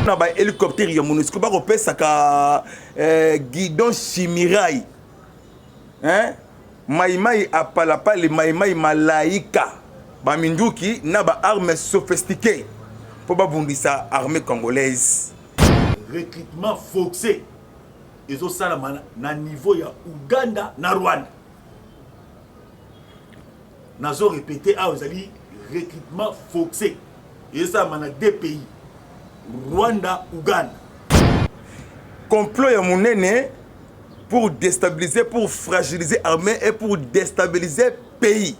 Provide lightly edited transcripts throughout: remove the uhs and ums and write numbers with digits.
na ba hélicoptère ya MONUSCO ba kopesa ka guidon chimirai hein maimai apalapale maimai malaika ba minduki na ba armes sophistiquées pour ba bundisa armée congolaise recrutement forcé ezo sala na niveau ya Uganda na Rwanda nazo répéter a ozali recrutement forcé et ça mana deux pays Rwanda Uganda complot ya monene pour déstabiliser pour fragiliser armée et pour déstabiliser pays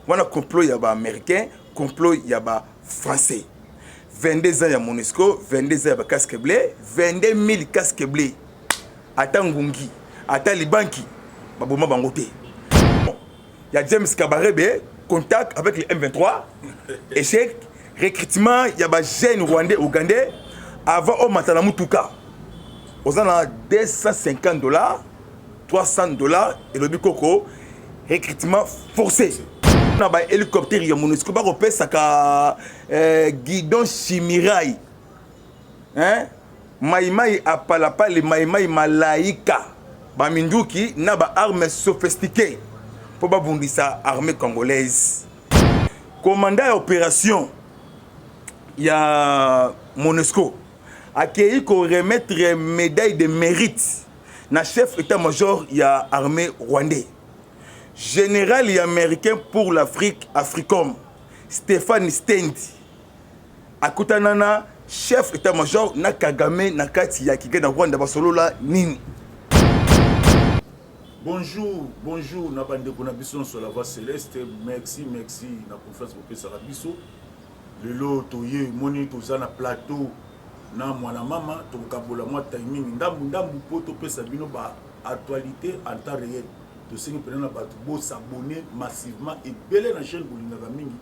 wana complot ya ba américain complot ya ba français 22 ans ya MONUSCO 22 ans ya ba casque bleu 22 000 casque bleu ata ngungi ata libanki baboma bango te ya James Kabarebe contact avec le M23 échec recrutement ya ba jeune rwandais ougandais avant au matana mutuka ozana $250 $300 et le bikoko recrutement forcé na ba hélicoptère ya MONUSCO ba kopesa ka guidon chimirai hein maimai apalapale maimai malaika ba minduki na ba armes sophistiquées pour ba bundisa armée congolaise commandant ya opération ya MONUSCO accueilli ko remettre médaille de mérite na chef état-major ya armée rwandais général et américain pour l'Afrique Africom Stéphane Stendi akutanana chef état-major na Kagame na kati ya Kigali na Rwanda basolola nini. Bonjour na bande ko na biso sur la voie céleste merci na confiance pour pesa biso lelo toye moni toza na plateau na mwana mama to kabola moi timing ndambu poto pesa bino ba actualité en temps réel to sengi pena na bato bo s'abonner massivement et belé na chaîne bolingaka mingi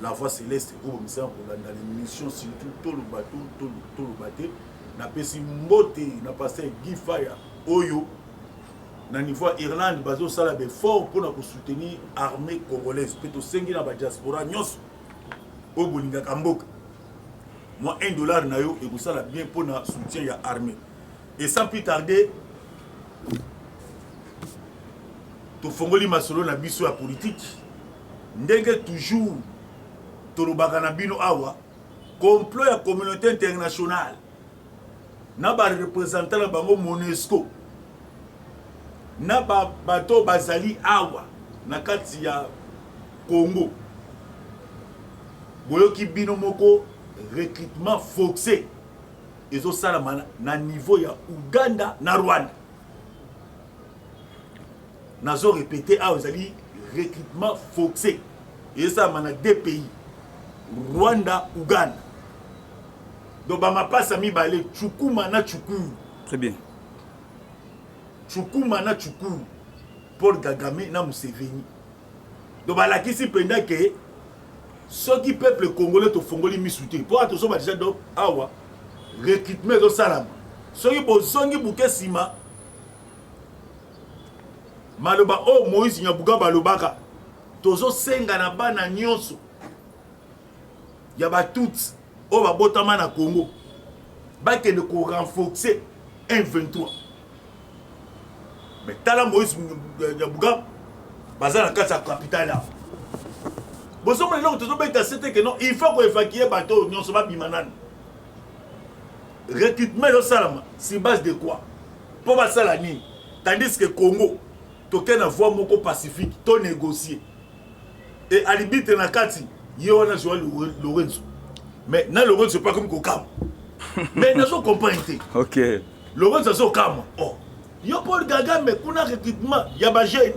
la voie céleste ko bomisa ko dans l'émission surtout tout le bateau na pesi mbote na pasteur Guy Fire oyo na niveau Irlande bazo sala be fort pour na soutenir armée congolaise pe to sengi na ba diaspora nyos o bolingaka mboka moi $1 na yo et vous ça bien pour na soutien ya armée et sans plus tarder to fongoli masolo na biso ya politique ndenge toujours to lobaka na bino awa complot ya communauté internationale na ba représentant na bango MONUSCO na ba bato bazali awa na kati ya Congo boyoki bino moko recrutement forcé ezo sala na niveau ya Uganda na Rwanda nazo répéter a ozali recrutement forcé et ça mana deux pays Rwanda Uganda donc ba mapasa mibale Chukuma na Chukuru très bien Chukuma na Chukuru Paul Kagame na Museveni donc ba lakisi penda ke soki peuple congolais to fongoli misute pour attention ba déjà donc awa recrutement do salama soki bozongi buke sima maloba o Moïse Nyabuga balobaka tozo senga na bana nyonso ya ba toutes o ba botama na Congo ba ke de ko renforcer M23 mais tala Moïse Nyabuga bazana kata capitale là bozo mo lelo tozo beta c'était que non il faut ko évacuer bateau nyonso ba bimanane recrutement do salama sur base de quoi pour ba sala ni tandis que Congo toke na voie moko pacifique to négocier et alibitre na kati yo na Joël Lorenzo mais na Lorenzo pas comme kokam mais nazo comprendre OK Lorenzo so kam oh yo Paul Kagame kuna recrutement ya ba jeune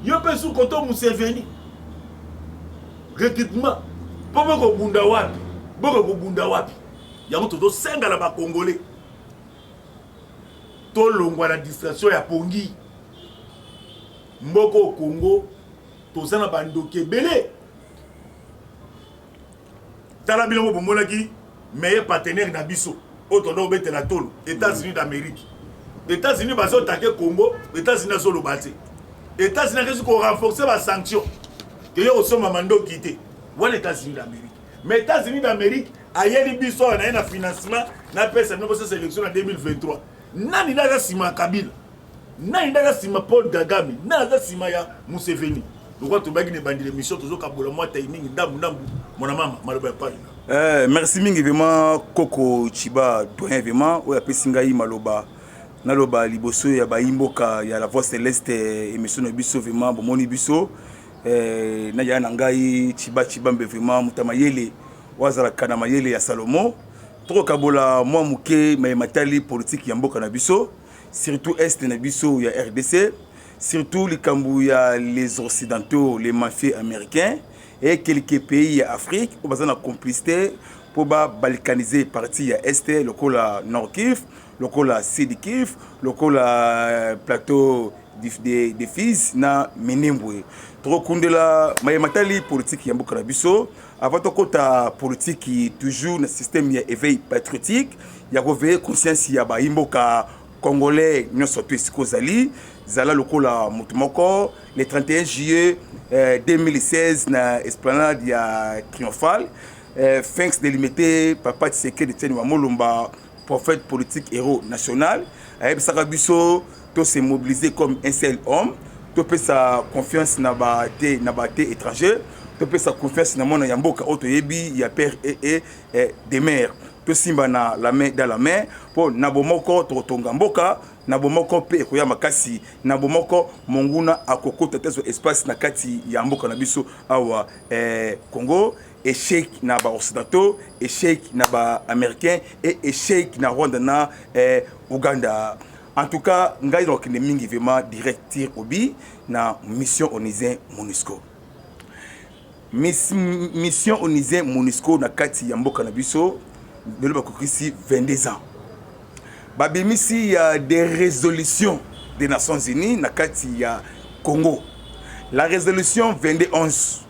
yo pe sous koto Museveni recrutement po boko bunda wapi ya moto to senga la ba congolais to longwa la distraction ya pongi mboko Congo tozana bandoke belé tala bilongo bomona ki meilleur partenaire na biso otondo betela tolo États-Unis d'Amérique États-Unis bazo taquer Congo États-Unis zo lobate États-Unis kesu ko renforcer ba sanction que yo osoma mando kité wala États-Unis d'Amérique mais États-Unis d'Amérique ayeli biso na un financement na pesa no cette élection en 2023 nani daza sima Kabila nani daza sima Paul Kagame nani daza sima ya Museveni donc tu bagi ne bandile mission tozo kabola moi timing ndambu mona mama maloba ya pai merci mingi vraiment Koko Chiba doyen vraiment oya pesingai maloba naloba liboso ya baimboka ya la voix céleste émission no biso vraiment bomoni biso na ya nangai Chiba mbe vraiment mutamayele wazala kana mayele ya Salomo toko kabola moi muke matali politique ya mboka na biso surtout est na biso ya RDC surtout les Kambouya, les Occidentaux, les mafieux américains et quelques pays d'Afrique où on a complicité pour balkaniser partie à Est, le col Nord Kivu, le col Sud Kivu, le col plateau des fils na Menembwe. Trop kundela matali politique ya mboka na biso avant to kota politique qui toujours le système ya éveil patriotique ya réveiller conscience ya ba imboka congolais nyonso to esikozali zala lokola mutumoko le 31 juillet 2016 na esplanade ya triomphal thanks délimité papa Tshisekedi Etienne wa Molumba prophète politique héros national ayebisaka biso to se mobiliser comme un seul homme to pe sa confiance na ba te étranger to pe sa confiance na mona ya mboka oto yebi ya père et des mères to simba na la main dans la main pour nabomoko to tonga mboka nabomoko pe ko ya makasi nabomoko monguna akokota tezo espace na kati ya mboka na biso awa Congo échec na ba occidentaux échec na ba américain et échec na Rwanda na Uganda. En tout cas ngai donc ne mingi vraiment directeur obi na mission onizin MONUSCO mission onizin MONUSCO na kati ya mboka na biso de l'Obakokisi 22 ans. Babimisi il y a des résolutions des Nations Unies na kati ya Congo. La résolution 2211,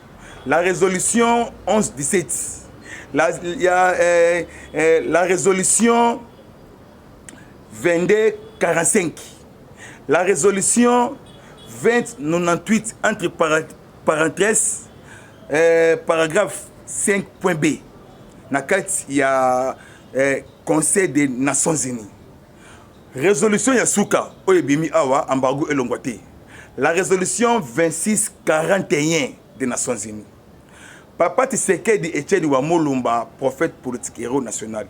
la résolution 1117, il y a la résolution 2245, la résolution 2098 entre parenthèses paragraphe 5.b. Nakati il y a Conseil des Nations Unies. Résolution Yasuka oyebimi awa embargo elongwate. La résolution 2641 des Nations Unies. Papa Tshisekedi Etienne wa Molumba prophète politique héros national.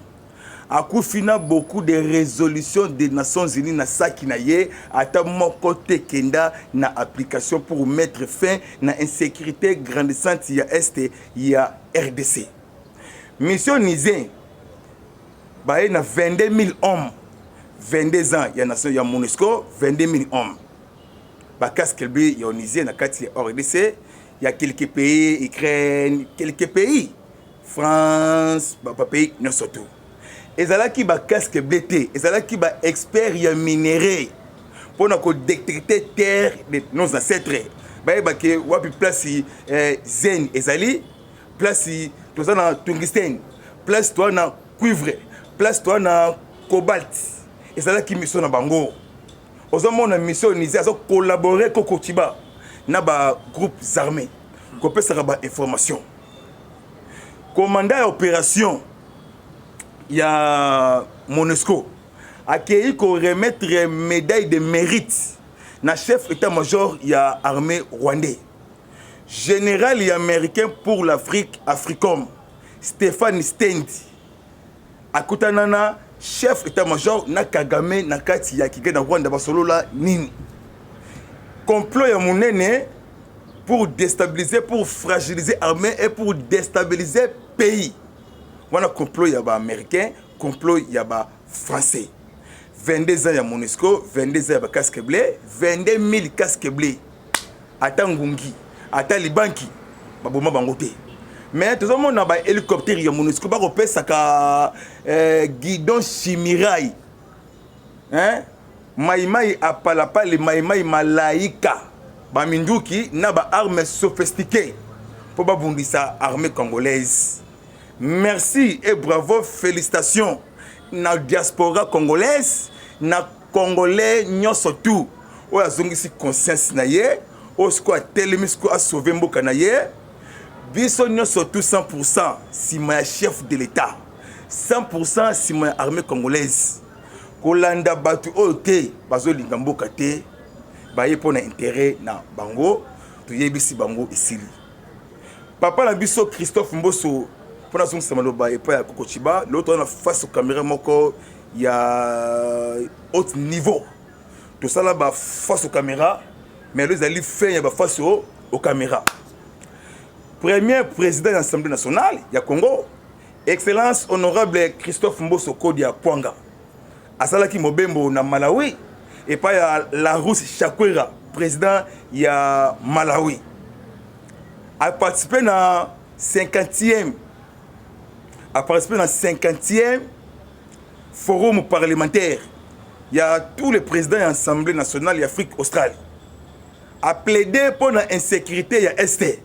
Akufina beaucoup de résolutions des Nations Unies na saki na ye ata moko te kenda na application pour mettre fin na insécurité grandissante ya Est ya RDC. Mission Nizin baye na 22 000 hommes 22 ans ya nation ya MONUSCO 22 000 hommes ba casque bleu ya Nizin na kati ya RDC ya quelques pays Ukraine quelques pays France ba pays non surtout ezalaki ba casque bleu te ezalaki ba expert ya minéraux pour na ko détecter terre de nos ancêtres baye ba ke wapi place zen ezali place toza na tungstène place toi na cuivre place toi na cobalt ezalaki mission na bango ozomona mission Nizin azo collaborer Koko Chiba na ba groupes armés ko pesa ba information commandant ya opération ya MONUSCO accueilli ko remettre médaille de mérite na chef état-major ya armée rwandais général et américain pour l'Afrique, Africom, Stéphane Stendi. Akutanana, chef état-major na Kagame na kati ya Kigali na Rwanda basolola nini. Complot ya munene pour déstabiliser, pour fragiliser l'armée et pour déstabiliser le pays. Voilà complot ya ba américain, complot ya ba français. 22 ans ya MONUSCO, 22 ans ya ba casque bleu, 22 000 casques bleus. Atangungi. Ata libanki baboma bango te mais tout le monde na ba hélicoptère ya MONUSCO ba kopesa ka guidon chimirai maimai apalapale maimai malaika ba minduki na ba armes sophistiquées pour ba bundisa armée congolaise. Merci et bravo, félicitations na diaspora congolaise na congolais nyonso tout oya zongisi conscience na ye osko telemisko a sauvé mboka na ye biso nyonso tout 100% si ma chef de l'état 100% sima ya armée congolaise kolanda batu oyo te bazolinga mboka te baye mpo na intérêt na bango toyebisi bango esili papa na biso Christophe Mboso mpona azongisa maloba epai ya Koko Chiba lelo toza na face au caméra moko ya haut niveau tosala ba face au caméra mais lelo ezali fin ya ba face au caméra premier président de l'Assemblée nationale ya Congo Excellence honorable Christophe Mboso Kodia Kwanga asalaki mobembo na Malawi et pas ya Larousse Chakwera président ya Malawi a participé na 50e forum parlementaire il y a tous les présidents de l'Assemblée nationale d'Afrique australe a plaidé pour l'insécurité ya Est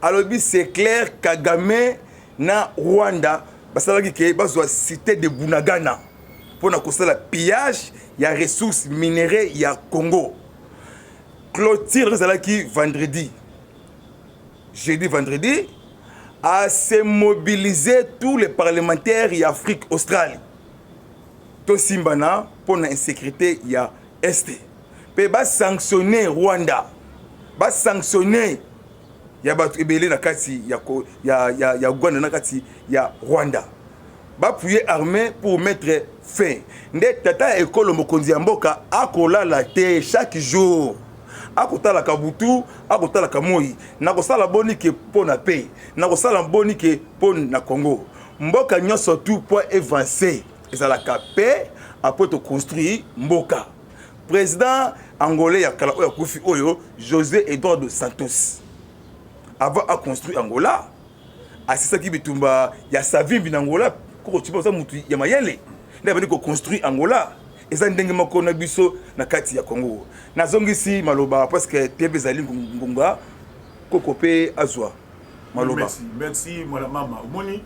alors c'est clair Kagame na Rwanda basalaki ke bazwa cité de Bunagana pour na kosala pillage ya ressources minérales ya Congo clôture ezalaki vendredi jeudi vendredi à se mobiliser tous les parlementaires ya Afrique australe to simbana pour na insécurité ya Est pe ba sanctionner Rwanda ba sanctionner ya batu ebele na kati ya Uganda na kati ya Rwanda ba puye armée pour mettre fin nde tata ekolo mokonzi ya mboka akolala te chaque jour akotala kabutu akotala kamoi na kosala boni ke pona paix na kosala boni ke pona na Congo mboka nyonso tout pour avancer ezalaka paix après to construire mboka président angolais ya kala oyo kufi oyo José Eduardo dos Santos avant à construire Angola asisaki bitumba ya savimbi na Angola Koko Chiba za mutu ya mayele nda bani ko construire Angola eza ndenge moko na biso na kati ya Congo nazongisi maloba parce que tebe zali ngunga Koko pe azwa maloba merci mwana mama omoni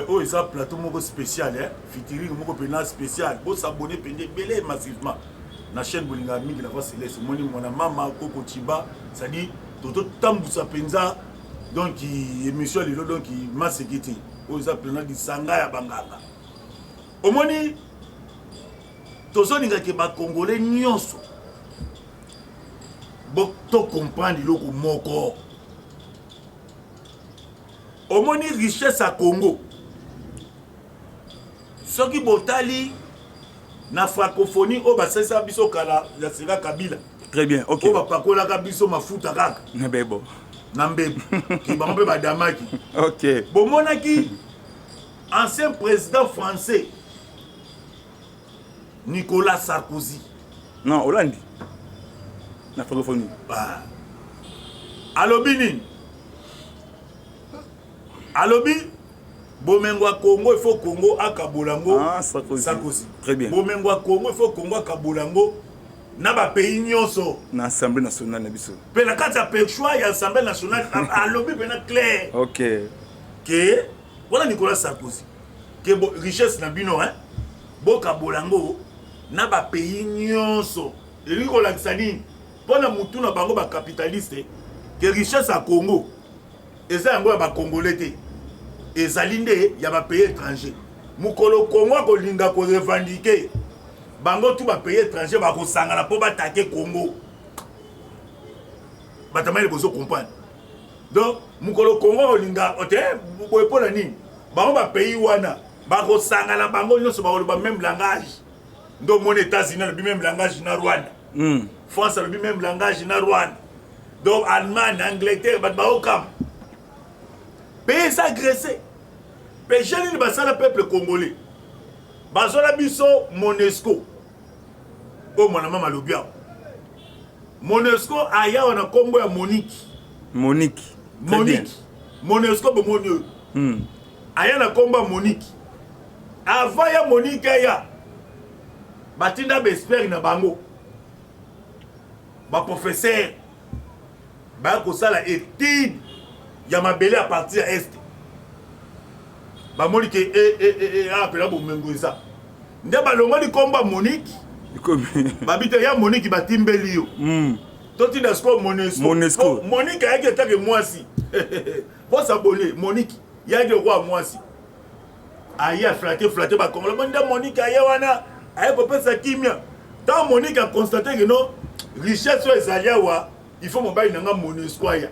oh eza plateau moko spécial fitiri moko pena spécial bo s'abonner pende belé massivement na chaîne bolinga mingi la voix céleste omoni mwana mama Koko Chiba ça dit toto tambusa penza donc émission lelo donc masekiti oza plena di sanga ya banganga omoni tozoninga ke ba congolais nyonso bo to comprendre loko moko omoni richesse à Congo soki botali na francophonie o basesa biso kala ya Sega Kabila. Très bien, ok. On va pas coller la biso mafuta kaka. Nabebo. Nambebo. Qui va m'appeler Badamaki. Ok. Bon monaki, ancien président français Nicolas Sarkozy. Non, Hollande. Na francophonie. Bah. Alobini. Alobi. Bomengwa Congo, il faut Congo à Kabolango. Ah, Sarkozy. Très bien. Bomengwa Congo, il faut Congo à Kabolango. Na ba pays nyonso. Na Assemblée nationale na biso. Pe na kati ya choix ya Assemblée nationale alobi pe na clair. OK. Que voilà Nicolas Sarkozy. Que richesse na bino Bo Kabolango na ba pays nyonso. Eli ko laksani. Pona mutu na bango ba capitaliste. Que richesse à Congo. Eza yango ya ba congolais te. Ezali nde ya ba pays étranger. Mukolo Congo ko linga ko revendiquer. Bango tout ba pays étranger ba ko sangana po ba attaquer Congo. Batama bozo comprendre. Donc mukolo Congo ko linga ote boye pona nini. Bango ba pays wana ba ko sangana bango nyonso ba même langage. Ndo mon États-Unis le même langage na Rwanda. France le même langage na Rwanda. Donc Allemagne, Angleterre ba okam. Pays agressé. Pays jeune ba le peuple congolais. Bazola biso Monesco. Oh mon maman Lobia. Monesco aya on a combo ya Monique. Monique. Monesco be monio. Aya na combo Monique. Avant ya Monique aya. Batinda bespère na bango. Ba professeur. Ba ko sala étude ya mabele à partir est. Ba Monique apela bo mengoza. Nde ba longo di combo Monique. Babite ya Monique batimbeli yo. Toti dasko Monesco. Monique a été que moi si. Faut s'abonner Monique. Il y a de roi moi si. aye flatter ba Congolais bonda Monique aye wana aye kopesa kimia tant Monique a constaté que non richesse so ezalia wa il faut mobile nanga Monusco aya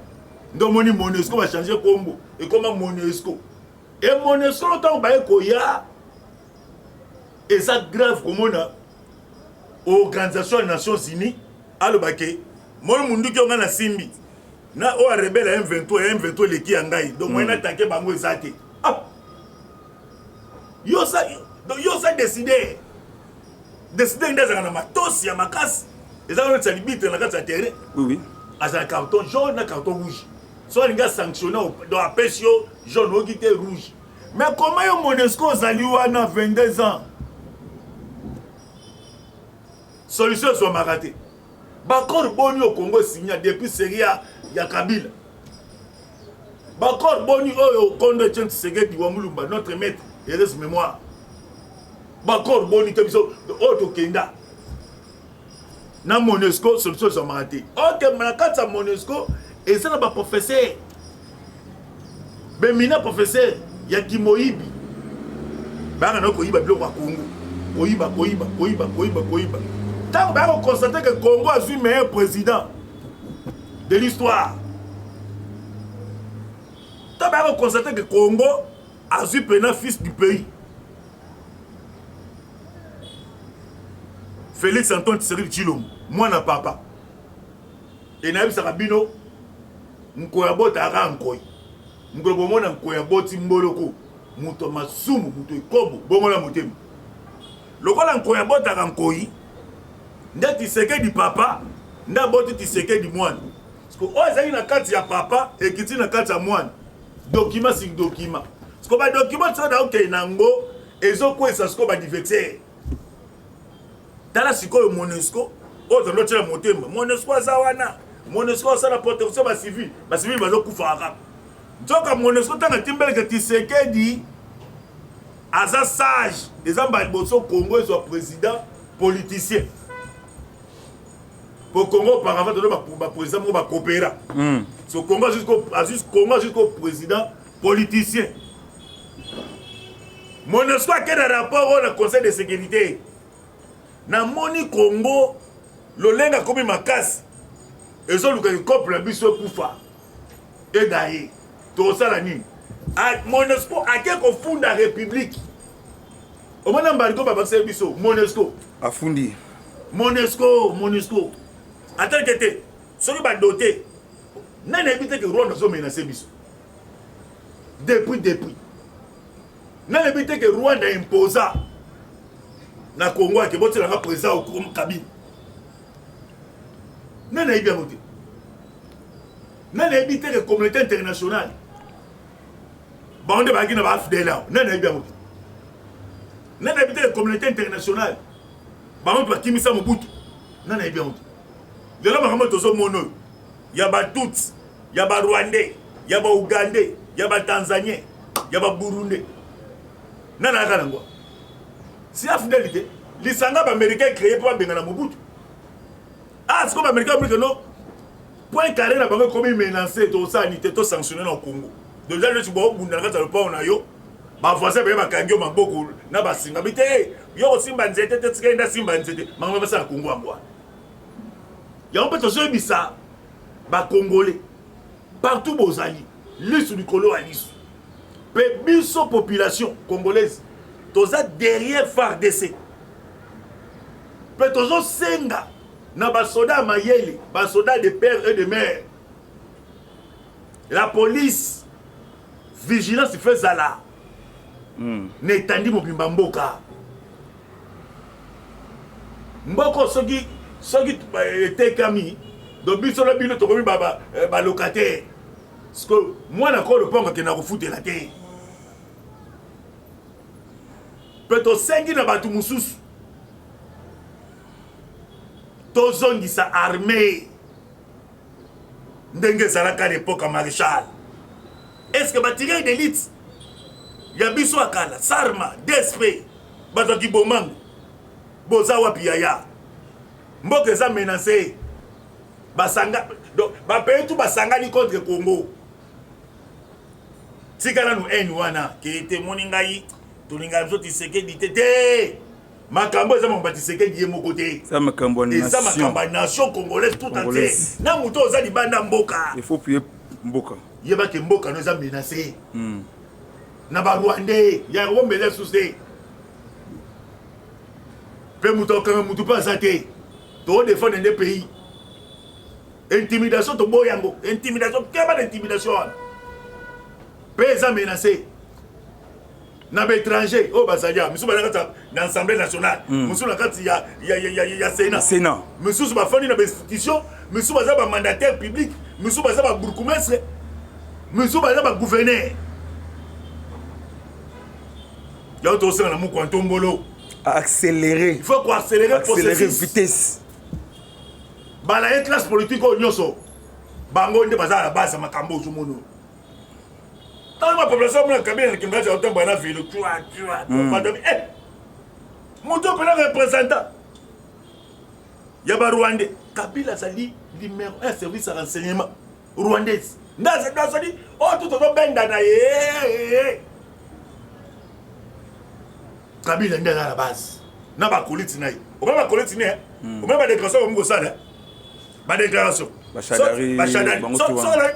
ndo moni Monusco va changer combo et comment Monusco et Monusco tant ba ko ya et ça grave comme on a Organisation des Nations Unies alobake mon mundu ki on na simbi na o rebelle M23 leki yangai donc moi na attaquer bango ezate ah yo ça décider ndaza na matosi ya makasi ezaka na salibite na kati ya terrain oui asa carton jaune na carton rouge so linga sanctionné dans la pêche jaune ou quitter rouge mais comment yo Monusco zali wana 22 ans solution soit maraté bakor boni au Congo signé depuis Syria ya Kabila bakor boni au Congo tient Tshisekedi wa Mulumba notre maître et reste mémoire bakor boni te biso auto kenda na Monusco solution soit maraté OK manakata Monusco et ça na ba professeur bemina professeur ya Kimoyibi banga na ko yiba biloko ya Congo koyiba tant qu'on constate que le Congo a eu le meilleur président de l'histoire. Tant qu'on constate que le Congo a eu le fils du pays. Félix Antoine Tshisekedi Tshilombo, moi na papa. Et na bisa kabino nkoyabota arankoi. Ngolobomona nkoyaboti mboloko. Muto masumu, muto ikobo, bomona motema. Lokola nkoyabota arankoi. Nda Tshisekedi papa nda boti Tshisekedi mwana parce que ozali na kati ya papa ekiti na kati ya mwana document sur document parce que ba document ça da OK nango ezokwesa siko ba divertir tala siko Monusco ozo ndo tshela motema Monusco za wana Monusco ça la protection ba civil bazokufa aka nzoka Monusco tanga timbele ke Tshisekedi aza sage ezamba liboso Congo ezo président politicien pour Congo par avant de le président pour coopérer. Ce Congo jusqu'au président politicien. Monusco a quel rapport au Conseil de sécurité. Na moni Congo le lenga comme makasi. Ils ont le couple biso kufa. Et d'ailleurs, tout ça la nini. Monusco a quel confond la République. Au moment où baba biso Monusco afundi Monusco attends que te soki ba doté nana ebite que Rwanda zo menacer biso depuis nana ebite que Rwanda imposa na Congo ke botela nga président au Kabila nana ebia moté nana ebite que communauté internationale bande ba ngina ba fidèle nana ebia moté nana ebite que communauté internationale ba mo pa kimisa Mobutu nana ebia moté de là makambo tozo mono ya ba Tutsi ya ba Rwandais ya ba Ougandais ya ba Tanzanien ya ba Burundais nana kana ngwa si la fidélité lisanga ba américain créé pour benga na Mobutu ah c'est comme américain que non point carré na bango comme menacer to ça ni to sanctionner au Congo déjà le tubo bunda ka talo pa na yo ba voisin ba kangi maboko na ba singa bité yo simba nzete te tsikenda simba nzete mangwa ba sa Congo angwa. Il y a un peu de choses bizarres. Les Congolais, partout bozali, l'issue du colo à l'issue. La population congolaise, tous derrière FARDC. Tous senga, na ba soda mayele, ba soda de père et de mère. La police, vigilance fait zala. Netandi mobimba mboka. Mboko soki tekami do biso la bino to komi baba ba locataire parce que moi na ko le ponga ke na ko foutre la terre peut-être sengi na batu mususu to zongi sa armée ndenge zalaka l'époque maréchal est-ce que batire d'élite ya biso akala sarma DSP bazaki bomang bozawa piaya mboka eza menacé basanga donc ba pays tout basangani contre Congo tikala nous en wana qui était moningai tolinga biso Tshisekedi tete makambo eza mamba Tshisekedi ye moko te ça makambo nation eza makambo nation congolaise tout entière na muto oza libanda mboka il faut prier mboka yeba ke mboka no eza menacé na ba Rwandais ya rombele souci pe muto quand muto pas até to défendre des pays intimidation to boyango intimidation keba d'intimidation pe eza menacé na étranger oh bazalia misu balaka dans l'Assemblée nationale misu na kati ya Sénat misu ba fani na institution misu baza ba mandataire public misu baza ba bourgmestre misu baza ba gouverneur ya to sera na mu kwantombolo accélérer il faut accélérer processus vitesse bala une classe politique au nyoso bango nde baza la base makambo zumono dans la population mon cabine qui me dit autant bana ville tu madame moto pela représentant ya ba Rwandais Kabila sali numéro 1 service de renseignement rwandais ndaza sali oh tout benda na Kabila nde la base na ba koliti na o ba koliti ne o ba déclaration mo sala ba déclaration bachadari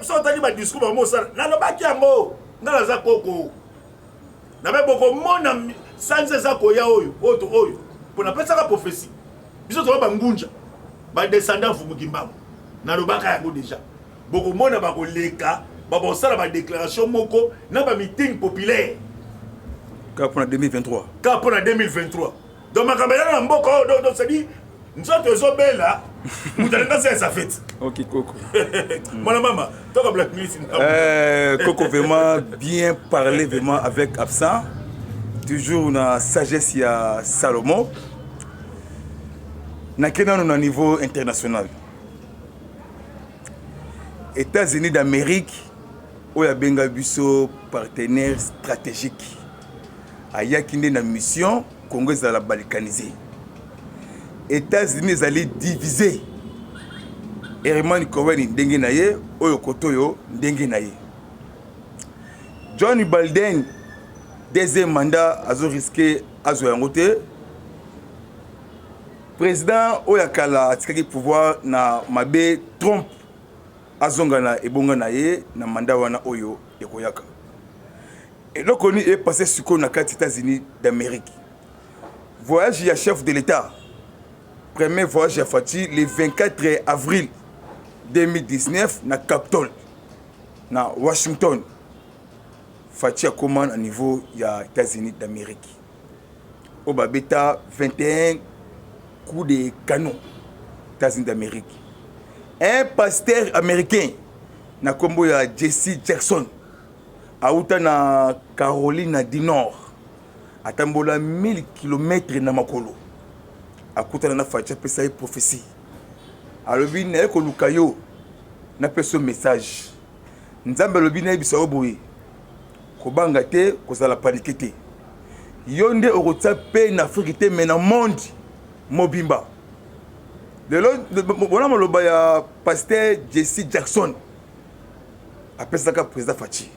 so tali ba discours ba mo sala na no ba kiambo ngala za koko na be boko mona sanze za koya oyo oto oyo pona pesa ka prophétie biso to ba ngunja ba descendant fumukimba na lobaka yango déjà boko mona ba koleka ba bosala ba déclaration moko na ba meeting populaire ka pour 2023 ka pour 2023 donc makambela na mboko donc c'est dit nzoto ezobela mutalenga ça fait OK Coco mon maman toi black music Coco vraiment bien parler vraiment avec Absent toujours na sagesse ya Salomon na kena na niveau international États-Unis d'Amérique oya benga biso partenaire stratégique ayaki nde na mission Congo ezala balkanisé États-Unis allaient diviser Herman Cohen ndenge na ye oyo kotoyo ndenge na ye John Biden deuxième mandat azo risqué azo yango te président oyo kala atikaki pouvoir na mabe Trump azonga na ebonga na ye na mandat wana oyo ekoyaka eloko ni est passé siko na kati États-Unis d'Amérique voyage ya chef de l'État premier voyage à Fati le 24 avril 2019 na Capitol na Washington Fati a commandé à niveau ya États-Unis d'Amérique au babeta 21 coups de canon États-Unis d'Amérique un pasteur américain na kombo ya Jesse Jackson auta na Caroline du Nord atambola 1000 km na makolo akutana na Fati pesa une prophétie alobi na ko lukayo na peso message nzambe alobi na bisa oboye ko banga te ko sala paniquer te yonde okotsa pe na Afrique te mais na monde mobimba lelo bona moloba ya pasteur Jesse Jackson apesa ka président Fati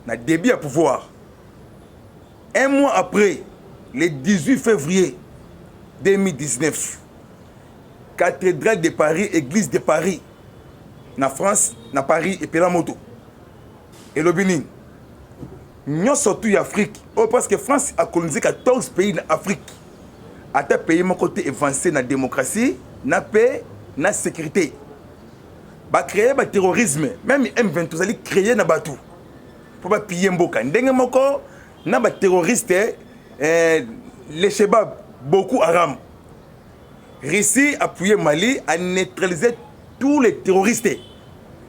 na début à pouvoir un mois après le 18 février 2019 cathédrale de Paris église de Paris na France na Paris et pela moto et lobini nyo surtout Afrique oh parce que France a colonisé 14 pays en Afrique ata pays mon côté avancé na démocratie na paix na sécurité ba créer ba terrorisme même M23 allait créer na batou pour ba piller mboka ndenge moko na ba terroriste les Chebab beaucoup Aram Russie a appuyé Mali à neutraliser tous les terroristes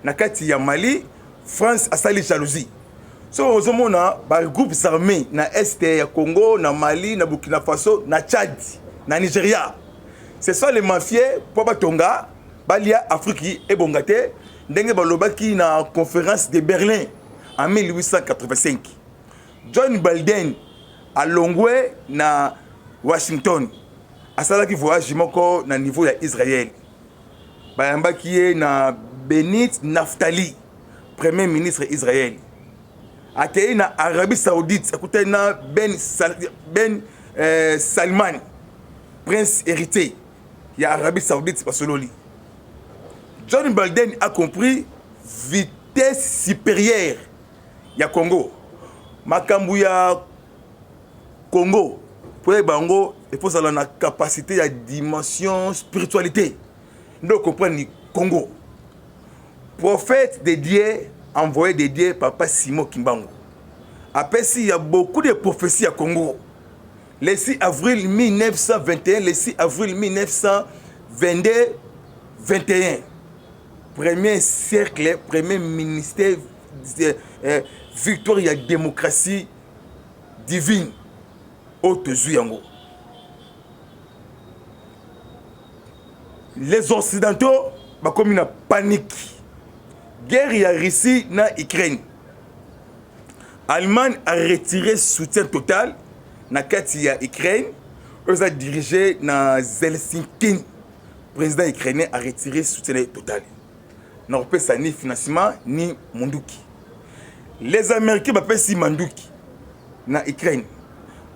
na kati ya Mali France a sali jalousie so ozomona ba groupes armés na est ya Congo na Mali na Burkina Faso na Tchad na Nigeria ce sont les mafieux pour batonga balia Afrique et bongate ndenge balobaki na conférence de Berlin en 1885 John Biden a longwe na Washington asalaki voyage moko na niveau ya Israël bayambaki ye na Benit Naftali premier ministre Israël akei na Arabie Saoudite akutai na Salman prince héritier ya Arabie Saoudite basololi. John Biden a compris vitesse supérieure ya Congo. Makambu ya Congo pour bango il faut avoir la capacité la dimension spiritualité. Nous comprenons Congo. Prophète de Dieu, envoyé de Dieu, Papa Simon Kimbangu. Après, il y a beaucoup de prophéties à Congo. Le 6 avril 1921, le 6 avril 1922-21. Premier cercle, premier ministère, victoire et démocratie divine. Haute Zuyango. Les Occidentaux, comme une panique. Guerre y a Russie na Ukraine. Allemagne a retiré soutien total na kati ya Ukraine. Eux a dirigé na Zelensky. Président ukrainien a retiré soutien total. Na pas ni financement ni munduki. Les Américains bapé si manduki na Ukraine.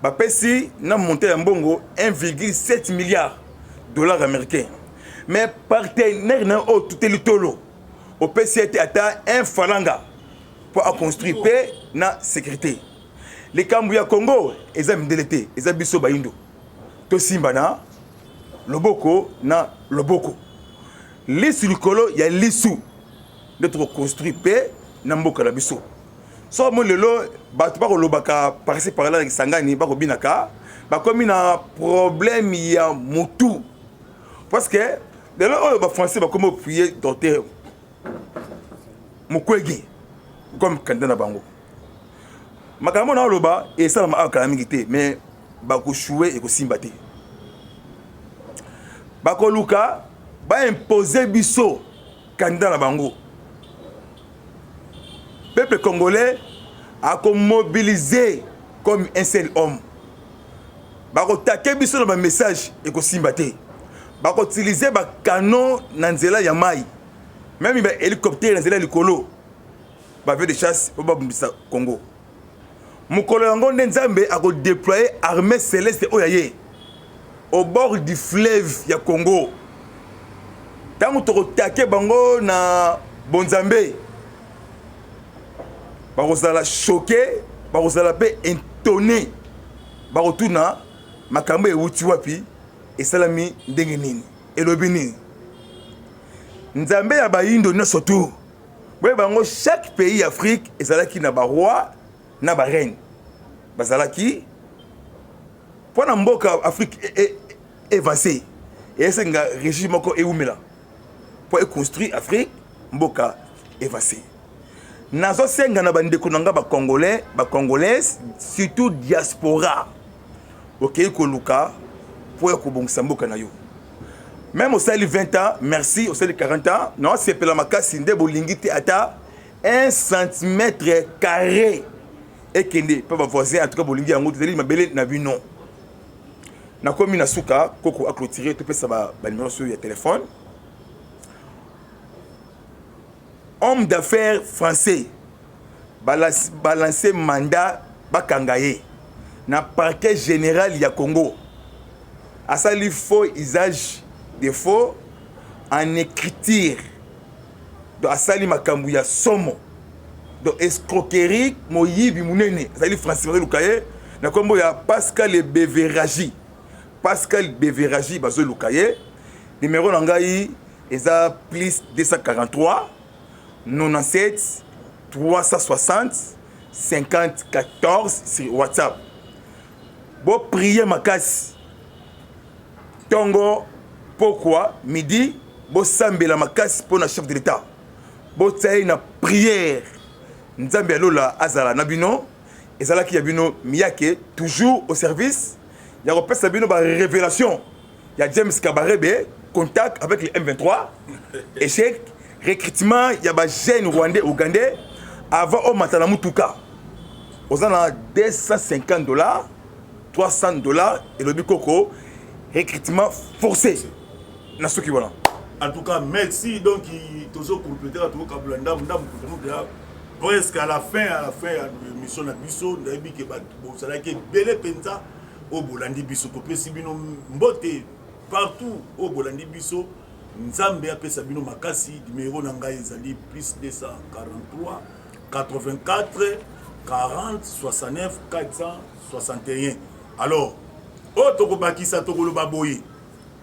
Bapé si na monté en bongo 1,7 milliard dollars américains. Mais partenaire na o tout est litolo. Au PCT ata un falanga pour construire paix na sécurité. Les Kambouya Congo, ils ont délété, ils ont biso baindo. To simba na loboko na loboko. Lisu likolo ya lisu d'être construit paix na mboka na biso. So mo lelo batu ba ko lobaka parci par là sangani ba ko binaka ba komi na problème ya mutu. Parce que lelo ba français ba komo prier docteur Mukwege comme candidat bango. Makambo na loba et ça m'a calamité mais ba ko chouer et ko simbate. Ba ko luka ba imposer biso candidat na bango. Peuple congolais a mobilisé comme un seul homme. Ba ko taquer biso na message et ko simbate. Ba ko utiliser ba canon na nzela ya mai. Même il y a un hélicoptère dans le Colo. Il y a des chasses au Congo. Mukolo Yango Nzambe a déployé l'armée céleste au bord du fleuve du Congo. Tant que tu as attaqué Bango na Bonzambe, tu as choqué, tu as étonné. Tu as tout na makambo e wuti wapi et salami ndengenini et lobini. Nzambe ya bayindo na surtout. Boye bango chaque pays Afrique ezalaki na ba roi na ba reine. Bazalaki pour na mboka Afrique avancée. Et c'est un régime ko eumela. Pour construire Afrique mboka avancée. Nazo senga na bande konanga ba congolais, ba congolaise, surtout diaspora. OK ko luka pour ko bongisa mboka na yo. Même au sein de 20 ans, merci, au sein de 40 ans, non, c'est pour la makasi de bolingité ata 1 cm carré. Et qui n'est pas voisin, en tout cas, bolingi en gros, ma belle n'a vu non. Na komi na suka, koko a clôturé, tout peut ça va numéro sur le téléphone. Homme d'affaires français, balancé mandat, bakangaye, na parquet général ya Congo. À ça, il faut usage des faux en écriture de asali makambu ya somo de escroquerie moyibi munene asali français lukaye na kombo ya Pascal Beveragi bazo lukaye numéro nangai eza plus 243 97 360 50 14 sur WhatsApp. Bo prier makasi tongo. Pourquoi midi bo sambela makasi pour na chef de l'état bo tsayi na prière nzambe alola azala na bino ezala ki ya bino miyake toujours au service ya repesa bino ba révélation ya James Kabarebe contact avec le M23 échec recrutement ya ba jeune rwandais ougandais avant au matana mutuka ozana $250 $300 et le bikoko recrutement forcé. En tout cas, merci. Donc, tous ceux qui compléter à tout le monde, presque à la fin ya émission na biso ndayebi ke bozalaki ebele mpenza oyo bolandi biso topesi bino mbote partout oyo bolandi biso nzambe apesa bino makasi. Numéro na ngai ezali plus 243 84 40 69 461. Alors oyo tokobakisa tokoloba boye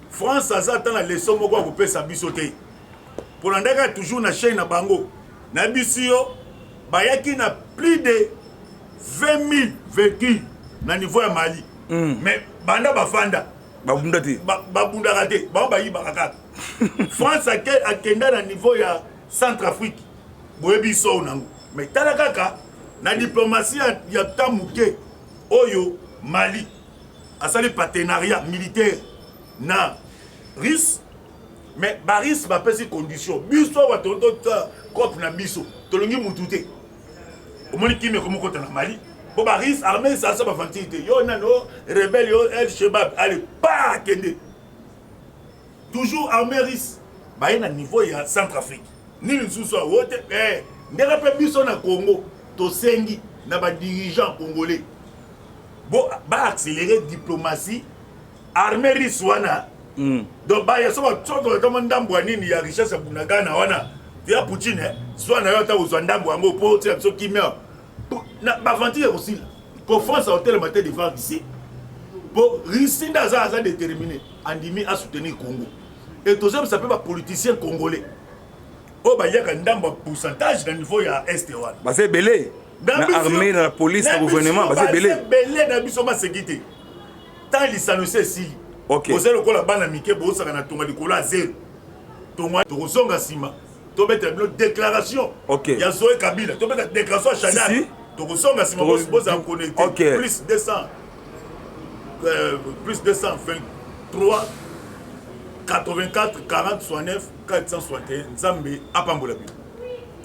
France aza ata na leson moko akopesa biso te mpona ndenge toujours na chaîne na bango na biso yo bayaki na plus de 20 000 véhicules na niveau ya Mali. Mais banda bafanda babunda te babundaka te bango bayibaka kaka. France akenda na niveau ya Centrafrique boyebi so nango. Mais tala kaka na diplomatie ya tamuke oyo Mali asali partenariat militaire na Russe. Mais baris bapesi condition biso batotota cop na biso tolongi mutu te omoni kimi komokota na Mali bo baris armée ça ba fanti yo nano rebelle yo El Shabab allez pas kende toujours armée russe ba na niveau ya Centrafrique ni nsusu wote ndeka pe biso na Congo to sengi na ba dirigeant congolais bo ba accélérer diplomatie armée russe wana. Donc bah il y a souvent tout comme ndambo nini ya richesse bunagana wana ya Poutine soit na yota uzwa ndambo ngo po tira so kimia na bavantir aussi ko France a hôtel matin devant ici pour Russie d'aza déterminé andimi à soutenir Congo et tous ça peut pas politicien congolais oh bah il y a ndambo pourcentage dans niveau ya est wana bah c'est belé dans l'armée dans la police dans le gouvernement bah c'est belé dans biso ma sécurité tant il s'annonce ici. Ok. Vous avez le bana mike bosa kana tonga likolo zéro. Tonga tozonga sima. To mettre une déclaration. Ok. Ya Zoé Kabila. To mettre déclaration à Chanel. Si. Tozonga sima bosa connecté. Ok. Plus 223 84 40 69 461 Nzambe apambola bi.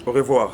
Au revoir.